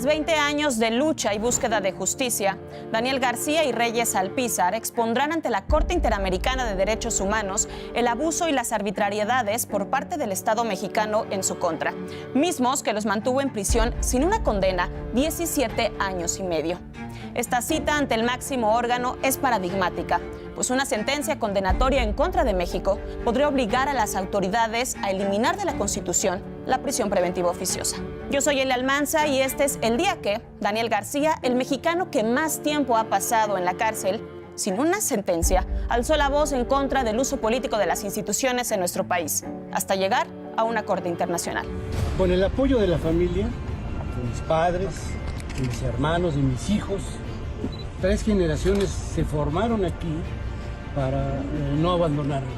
Tras 20 años de lucha y búsqueda de justicia, Daniel García y Reyes Alpizar expondrán ante la Corte Interamericana de Derechos Humanos el abuso y las arbitrariedades por parte del Estado mexicano en su contra, mismos que los mantuvo en prisión sin una condena 17 años y medio. Esta cita ante el máximo órgano es paradigmática, pues una sentencia condenatoria en contra de México podría obligar a las autoridades a eliminar de la Constitución la prisión preventiva oficiosa. Yo soy Elia Almanza y este es el día que Daniel García, el mexicano que más tiempo ha pasado en la cárcel, sin una sentencia, alzó la voz en contra del uso político de las instituciones en nuestro país, hasta llegar a una corte internacional. Con el apoyo de la familia, de mis padres, de mis hermanos, de mis hijos, 3 generaciones se formaron aquí para no abandonarnos.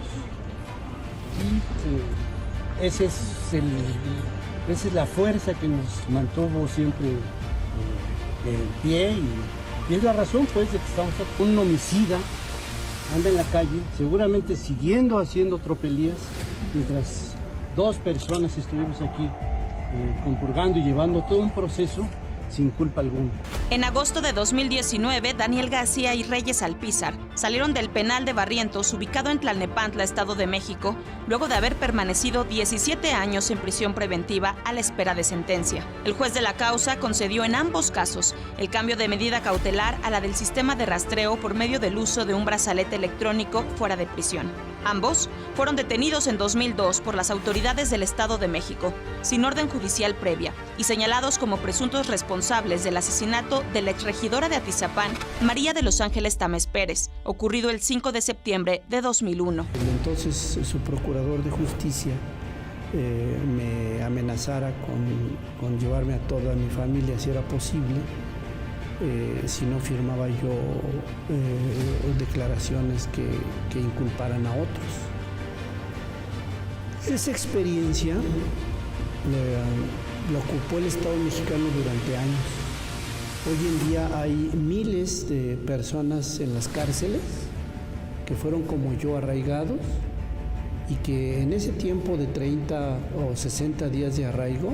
Y esa es la fuerza que nos mantuvo siempre en pie y es la razón pues de que estamos aquí. Un homicida anda en la calle, seguramente siguiendo haciendo tropelías, mientras 2 personas estuvimos aquí compurgando y llevando todo un proceso sin culpa alguna. En agosto de 2019, Daniel García y Reyes Alpizar salieron del penal de Barrientos, ubicado en Tlalnepantla, Estado de México, luego de haber permanecido 17 años en prisión preventiva a la espera de sentencia. El juez de la causa concedió en ambos casos el cambio de medida cautelar a la del sistema de rastreo por medio del uso de un brazalete electrónico fuera de prisión. Ambos fueron detenidos en 2002 por las autoridades del Estado de México, sin orden judicial previa, y señalados como presuntos responsables del asesinato de la exregidora de Atizapán, María de los Ángeles Tamés Pérez, ocurrido el 5 de septiembre de 2001. Entonces su procurador de justicia me amenazara con llevarme a toda mi familia si era posible, si no firmaba yo declaraciones que inculparan a otros. Esa experiencia la ocupó el Estado mexicano durante años. Hoy en día hay miles de personas en las cárceles que fueron como yo arraigados y que en ese tiempo de 30 o 60 días de arraigo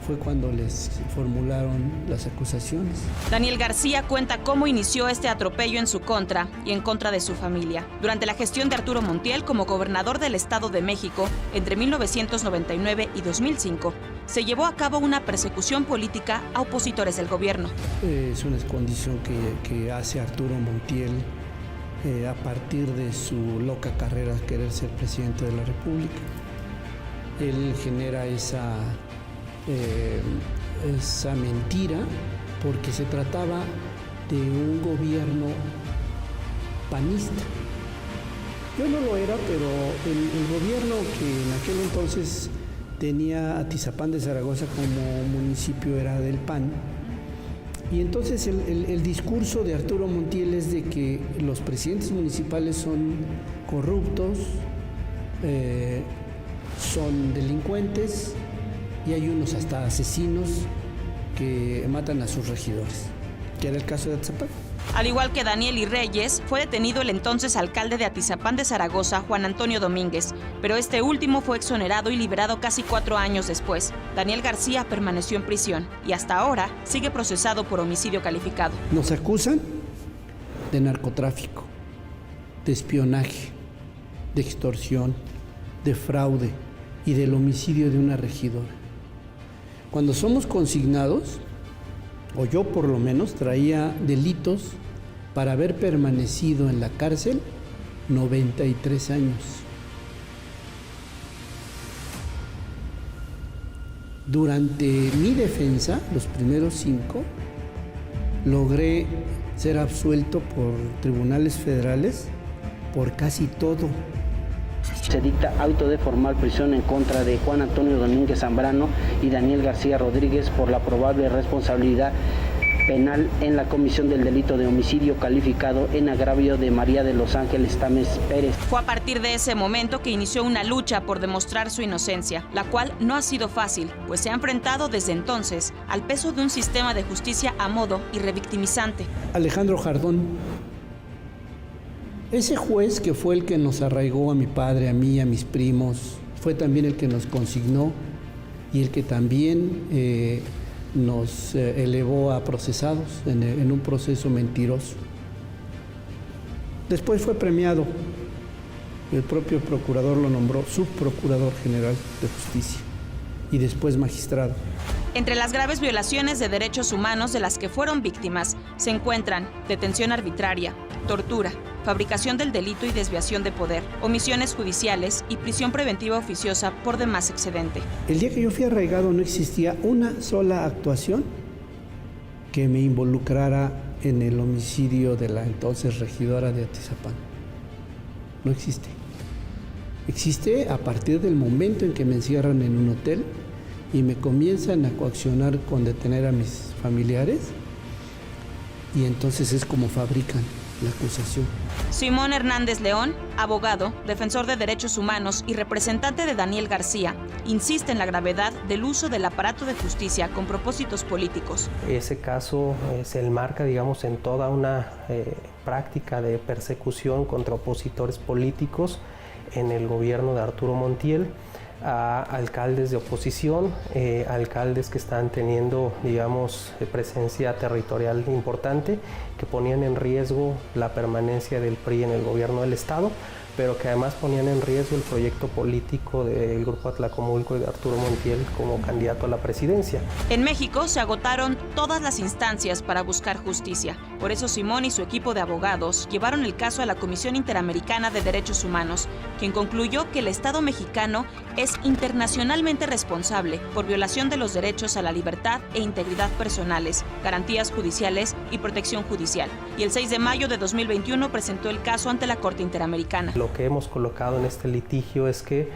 fue cuando les formularon las acusaciones. Daniel García cuenta cómo inició este atropello en su contra y en contra de su familia. Durante la gestión de Arturo Montiel como gobernador del Estado de México entre 1999 y 2005, se llevó a cabo una persecución política a opositores del gobierno. Es una condición que hace Arturo Montiel a partir de su loca carrera de querer ser presidente de la República. Él genera esa mentira porque se trataba de un gobierno panista. Yo no lo era, pero el gobierno que en aquel entonces tenía Atizapán de Zaragoza como municipio era del PAN. Y entonces el discurso de Arturo Montiel es de que los presidentes municipales son corruptos, son delincuentes, y hay unos hasta asesinos que matan a sus regidores, que era el caso de Atizapán. Al igual que Daniel y Reyes, fue detenido el entonces alcalde de Atizapán de Zaragoza, Juan Antonio Domínguez, pero este último fue exonerado y liberado casi 4 años después. Daniel García permaneció en prisión y hasta ahora sigue procesado por homicidio calificado. Nos acusan de narcotráfico, de espionaje, de extorsión, de fraude y del homicidio de una regidora. Cuando somos consignados, o yo por lo menos, traía delitos para haber permanecido en la cárcel 93 años. Durante mi defensa, los primeros 5, logré ser absuelto por tribunales federales por casi todo. Se dicta auto de formal prisión en contra de Juan Antonio Domínguez Zambrano y Daniel García Rodríguez por la probable responsabilidad penal en la comisión del delito de homicidio calificado en agravio de María de los Ángeles Tamés Pérez. Fue a partir de ese momento que inició una lucha por demostrar su inocencia, la cual no ha sido fácil, pues se ha enfrentado desde entonces al peso de un sistema de justicia a modo y revictimizante. Alejandro Jardón, ese juez que fue el que nos arraigó a mi padre, a mí, a mis primos, fue también el que nos consignó y el que también nos elevó a procesados en un proceso mentiroso. Después fue premiado. El propio procurador lo nombró subprocurador general de justicia y después magistrado. Entre las graves violaciones de derechos humanos de las que fueron víctimas se encuentran detención arbitraria, tortura, fabricación del delito y desviación de poder, omisiones judiciales y prisión preventiva oficiosa por demás excedente. El día que yo fui arraigado no existía una sola actuación que me involucrara en el homicidio de la entonces regidora de Atizapán. No existe. Existe a partir del momento en que me encierran en un hotel y me comienzan a coaccionar con detener a mis familiares, y entonces es como fabrican la acusación. Simón Hernández León, abogado, defensor de derechos humanos y representante de Daniel García, insiste en la gravedad del uso del aparato de justicia con propósitos políticos. Ese caso se enmarca, digamos, en toda una práctica de persecución contra opositores políticos en el gobierno de Arturo Montiel, a alcaldes de oposición, alcaldes que están teniendo, digamos, presencia territorial importante, que ponían en riesgo la permanencia del PRI en el gobierno del estado, pero que además ponían en riesgo el proyecto político del Grupo Atlacomulco y de Arturo Montiel como candidato a la presidencia. En México se agotaron todas las instancias para buscar justicia. Por eso Simón y su equipo de abogados llevaron el caso a la Comisión Interamericana de Derechos Humanos, quien concluyó que el Estado mexicano es internacionalmente responsable por violación de los derechos a la libertad e integridad personales, garantías judiciales y protección judicial. Y el 6 de mayo de 2021 presentó el caso ante la Corte Interamericana. Lo que hemos colocado en este litigio es que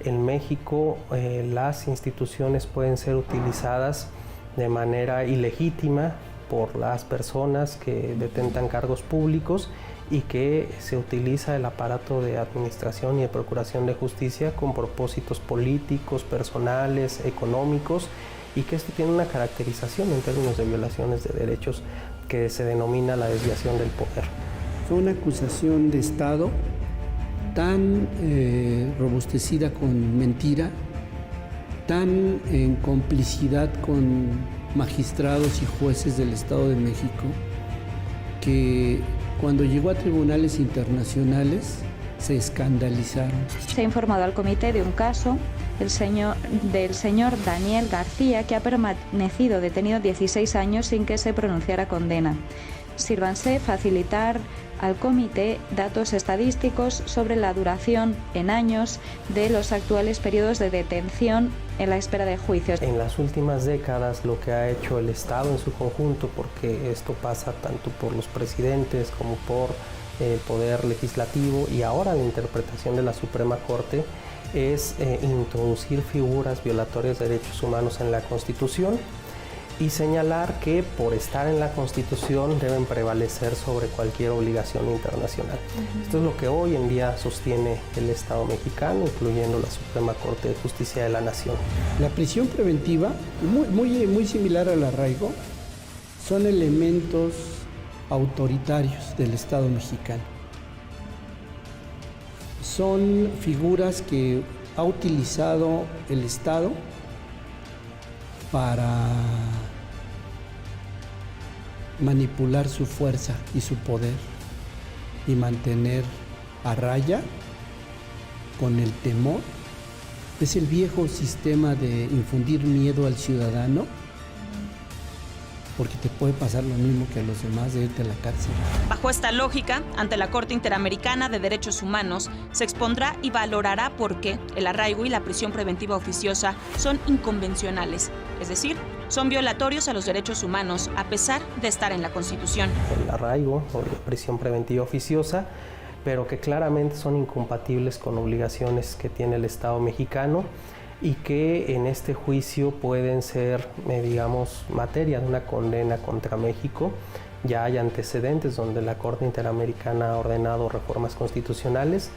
en México las instituciones pueden ser utilizadas de manera ilegítima por las personas que detentan cargos públicos y que se utiliza el aparato de administración y de procuración de justicia con propósitos políticos, personales, económicos, y que esto tiene una caracterización en términos de violaciones de derechos que se denomina la desviación del poder. Fue una acusación de Estado tan robustecida con mentira, tan en complicidad con magistrados y jueces del Estado de México, que cuando llegó a tribunales internacionales se escandalizaron. Se ha informado al comité de un caso del señor Daniel García, que ha permanecido detenido 16 años sin que se pronunciara condena. Sírvanse facilitar al comité datos estadísticos sobre la duración en años de los actuales periodos de detención en la espera de juicios. En las últimas décadas lo que ha hecho el Estado en su conjunto, porque esto pasa tanto por los presidentes como por el Poder Legislativo y ahora la interpretación de la Suprema Corte, es introducir figuras violatorias de derechos humanos en la Constitución y señalar que por estar en la Constitución deben prevalecer sobre cualquier obligación internacional. Esto es lo que hoy en día sostiene el Estado mexicano, incluyendo la Suprema Corte de Justicia de la Nación. La prisión preventiva, muy similar al arraigo, son elementos autoritarios del Estado mexicano. Son figuras que ha utilizado el Estado para manipular su fuerza y su poder y mantener a raya con el temor. Es el viejo sistema de infundir miedo al ciudadano, porque te puede pasar lo mismo que a los demás, de irte a la cárcel. Bajo esta lógica, ante la Corte Interamericana de Derechos Humanos, se expondrá y valorará por qué el arraigo y la prisión preventiva oficiosa son inconvencionales, es decir, son violatorios a los derechos humanos a pesar de estar en la Constitución. El arraigo o la prisión preventiva oficiosa, pero que claramente son incompatibles con obligaciones que tiene el Estado mexicano y que en este juicio pueden ser, digamos, materia de una condena contra México. Ya hay antecedentes donde la Corte Interamericana ha ordenado reformas constitucionales,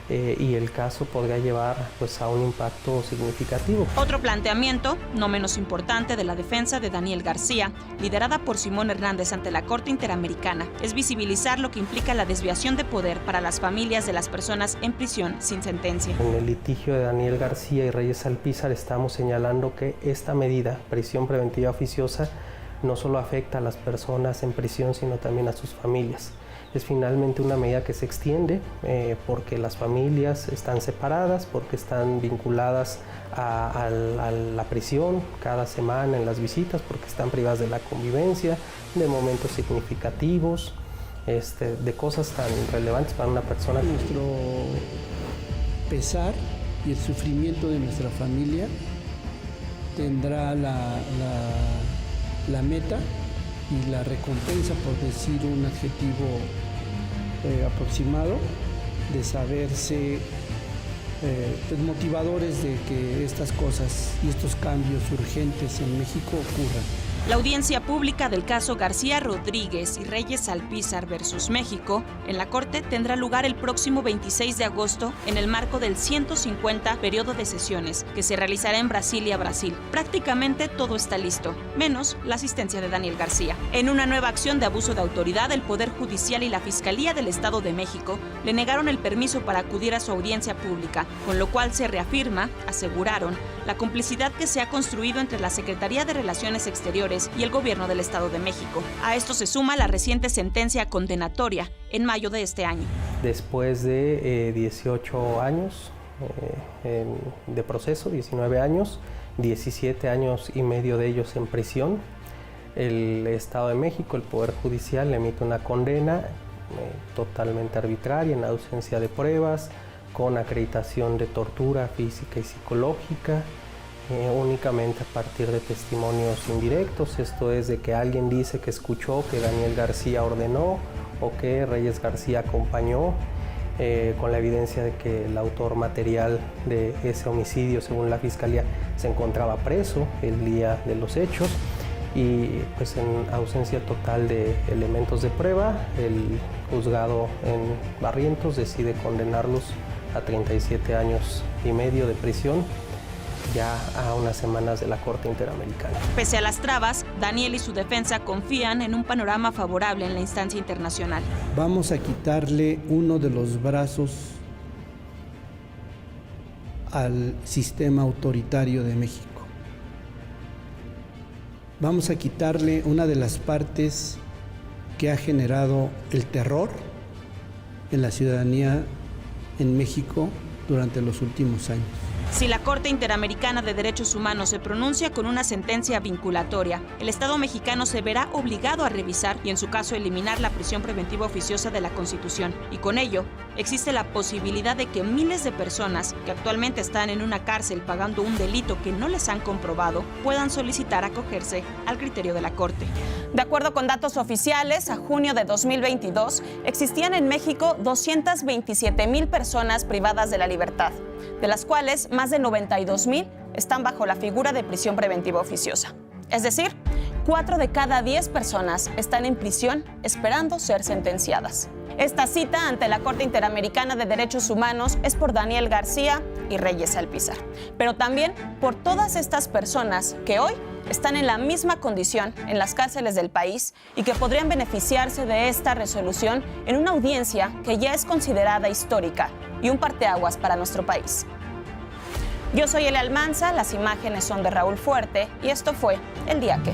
y el caso podría llevar pues, a un impacto significativo. Otro planteamiento, no menos importante, de la defensa de Daniel García, liderada por Simón Hernández ante la Corte Interamericana, es visibilizar lo que implica la desviación de poder para las familias de las personas en prisión sin sentencia. En el litigio de Daniel García y Reyes Alpizar estamos señalando que esta medida, prisión preventiva oficiosa, no solo afecta a las personas en prisión, sino también a sus familias. Es finalmente una medida que se extiende porque las familias están separadas, porque están vinculadas a la prisión cada semana en las visitas, porque están privadas de la convivencia, de momentos significativos, de cosas tan relevantes para una persona. Nuestro pesar y el sufrimiento de nuestra familia tendrá la meta y la recompensa, por decir un adjetivo aproximado, de saberse pues, motivadores de que estas cosas y estos cambios urgentes en México ocurran. La audiencia pública del caso García Rodríguez y Reyes Alpizar versus México en la Corte tendrá lugar el próximo 26 de agosto en el marco del 150 periodo de sesiones que se realizará en Brasilia, Brasil. Prácticamente todo está listo, menos la asistencia de Daniel García. En una nueva acción de abuso de autoridad, el Poder Judicial y la Fiscalía del Estado de México le negaron el permiso para acudir a su audiencia pública, con lo cual se reafirma, aseguraron, la complicidad que se ha construido entre la Secretaría de Relaciones Exteriores y el Gobierno del Estado de México. A esto se suma la reciente sentencia condenatoria en mayo de este año. Después de 18 años de proceso, 19 años, 17 años y medio de ellos en prisión, el Estado de México, el Poder Judicial, emite una condena totalmente arbitraria, en ausencia de pruebas, con acreditación de tortura física y psicológica, únicamente a partir de testimonios indirectos, esto es de que alguien dice que escuchó que Daniel García ordenó o que Reyes García acompañó, con la evidencia de que el autor material de ese homicidio, según la Fiscalía, se encontraba preso el día de los hechos, y pues en ausencia total de elementos de prueba, el juzgado en Barrientos decide condenarlos a 37 años y medio de prisión, ya a unas semanas de la Corte Interamericana. Pese a las trabas, Daniel y su defensa confían en un panorama favorable en la instancia internacional. Vamos a quitarle uno de los brazos al sistema autoritario de México. Vamos a quitarle una de las partes que ha generado el terror en la ciudadanía en México durante los últimos años. Si la Corte Interamericana de Derechos Humanos se pronuncia con una sentencia vinculatoria, el Estado mexicano se verá obligado a revisar y, en su caso, eliminar la prisión preventiva oficiosa de la Constitución. Y con ello, existe la posibilidad de que miles de personas que actualmente están en una cárcel pagando un delito que no les han comprobado puedan solicitar acogerse al criterio de la Corte. De acuerdo con datos oficiales, a junio de 2022 existían en México 227,000 personas privadas de la libertad, de las cuales más de 92,000 están bajo la figura de prisión preventiva oficiosa. Es decir, 4 de cada 10 personas están en prisión esperando ser sentenciadas. Esta cita ante la Corte Interamericana de Derechos Humanos es por Daniel García y Reyes Alpizar, pero también por todas estas personas que hoy están en la misma condición en las cárceles del país y que podrían beneficiarse de esta resolución en una audiencia que ya es considerada histórica y un parteaguas para nuestro país. Yo soy Elia Almanza, las imágenes son de Raúl Fuerte y esto fue El Día Que.